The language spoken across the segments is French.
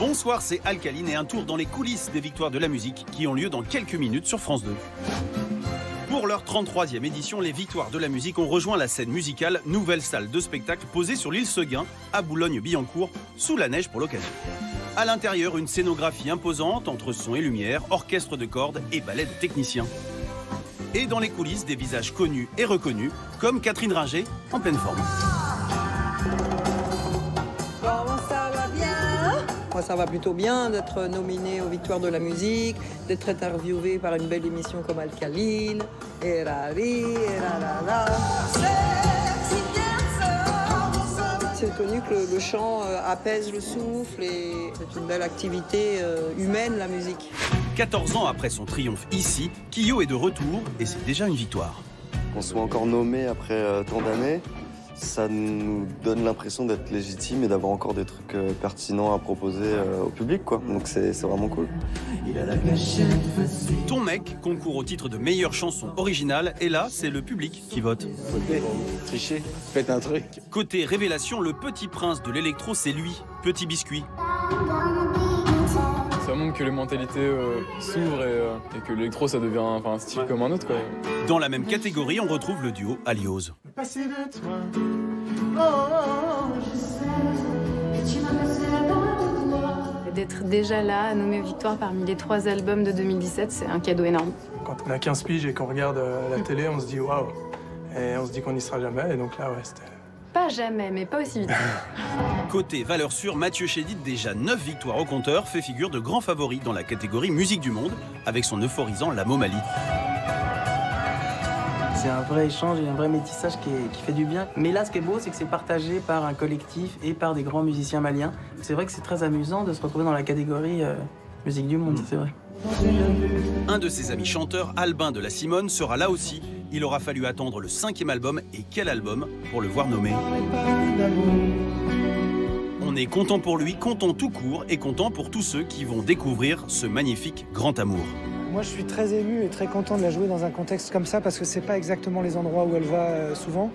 Bonsoir, c'est Alcaline et un tour dans les coulisses des victoires de la musique qui ont lieu dans quelques minutes sur France 2. Pour leur 33e édition, les victoires de la musique ont rejoint la scène musicale, nouvelle salle de spectacle posée sur l'île Seguin, à Boulogne-Billancourt, sous la neige pour l'occasion. À l'intérieur, une scénographie imposante entre son et lumière, orchestre de cordes et ballet de techniciens. Et dans les coulisses, des visages connus et reconnus, comme Catherine Ringer, en pleine forme. Comment ça va bien? Moi, ça va plutôt bien d'être nominé aux victoires de la musique, d'être interviewé par une belle émission comme Alcaline. Et rari, et la. C'est connu que le chant apaise le souffle et c'est une belle activité humaine, la musique. 14 ans après son triomphe ici, Kyo est de retour et c'est déjà une victoire. Qu'on soit encore nommé après tant d'années, ça nous donne l'impression d'être légitime et d'avoir encore des trucs pertinents à proposer au public, quoi. Donc c'est vraiment cool. Ton mec concourt au titre de meilleure chanson originale et là, c'est le public qui vote. Tricher, faites un truc. Côté révélation, le petit prince de l'électro, c'est lui, Petit Biscuit. Ça montre que les mentalités s'ouvrent et que l'électro, ça devient un style comme un autre, quoi. Dans la même catégorie, on retrouve le duo Aliose. D'être déjà là, nommé victoire parmi les 3 albums de 2017, c'est un cadeau énorme. Quand on a 15 piges et qu'on regarde la télé, on se dit waouh. Et on se dit qu'on n'y sera jamais. Et donc là, ouais, c'était... Pas jamais, mais pas aussi vite. Côté valeur sûre, Mathieu Chédid, déjà 9 victoires au compteur, fait figure de grand favori dans la catégorie musique du monde, avec son euphorisant La Momali. C'est un vrai échange et un vrai métissage qui fait du bien. Mais là, ce qui est beau, c'est que c'est partagé par un collectif et par des grands musiciens maliens. C'est vrai que c'est très amusant de se retrouver dans la catégorie musique du monde, c'est vrai. Un de ses amis chanteurs, Albin de la Simone, sera là aussi. Il aura fallu attendre le 5e album, et quel album, pour le voir nommé. On est content pour lui, content tout court, et content pour tous ceux qui vont découvrir ce magnifique grand amour. Moi, je suis très ému et très content de la jouer dans un contexte comme ça, parce que c'est pas exactement les endroits où elle va souvent.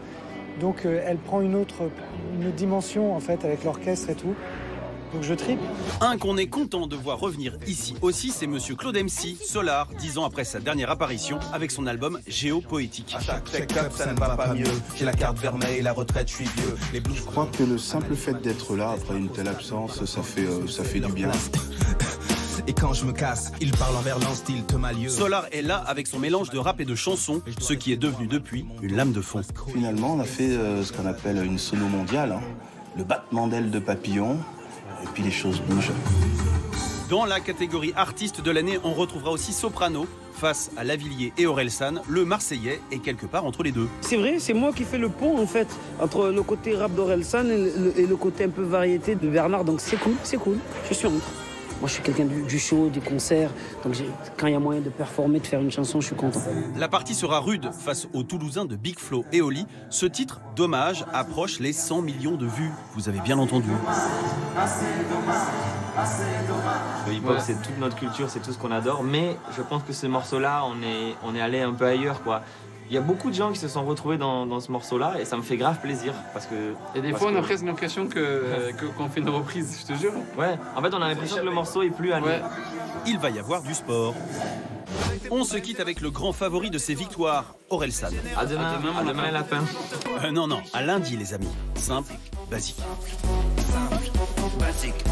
Donc, elle prend une autre dimension, en fait, avec l'orchestre et tout. Donc je tripe. Un qu'on est content de voir revenir ici aussi, c'est monsieur Claude MC, Solar, 10 ans après sa dernière apparition avec son album Géopoétique. À chaque check-up, ça ne va pas mieux. J'ai la carte vermeille, la retraite, je suis vieux. Je crois que le simple fait d'être là après une telle absence, ça fait du bien. Et quand je me casse, il parle envers l'an style Tomalieu. Solar est là avec son mélange de rap et de chansons, ce qui est devenu depuis une lame de fond. Finalement, on a fait ce qu'on appelle une sono mondiale, hein. Le battement d'ailes de papillon. Et puis les choses bougent. Dans la catégorie artiste de l'année, on retrouvera aussi Soprano. Face à Lavilliers et Orelsan, le Marseillais est quelque part entre les deux. C'est vrai, c'est moi qui fais le pont en fait entre le côté rap d'Orelsan et le côté un peu variété de Bernard. Donc c'est cool, je suis entre. Moi, je suis quelqu'un du show, des concerts. Donc, quand il y a moyen de performer, de faire une chanson, je suis content. La partie sera rude face aux Toulousains de Big Flo et Oli. Ce titre, Dommage, approche les 100 millions de vues. Vous avez bien entendu. Le hip-hop, c'est toute notre culture, c'est tout ce qu'on adore. Mais je pense que ce morceau-là, on est allé un peu ailleurs, quoi. Il y a beaucoup de gens qui se sont retrouvés dans ce morceau-là et ça me fait grave plaisir parce que... Et des fois, on a presque l'impression qu'on fait une reprise, je te jure. Ouais, en fait, on a l'impression que le morceau est plus à nous. Ouais. Il va y avoir du sport. On se quitte avec le grand favori de ces victoires, Orelsan. À demain la fin. Non, à lundi, les amis. Simple, basique. Simple, basique.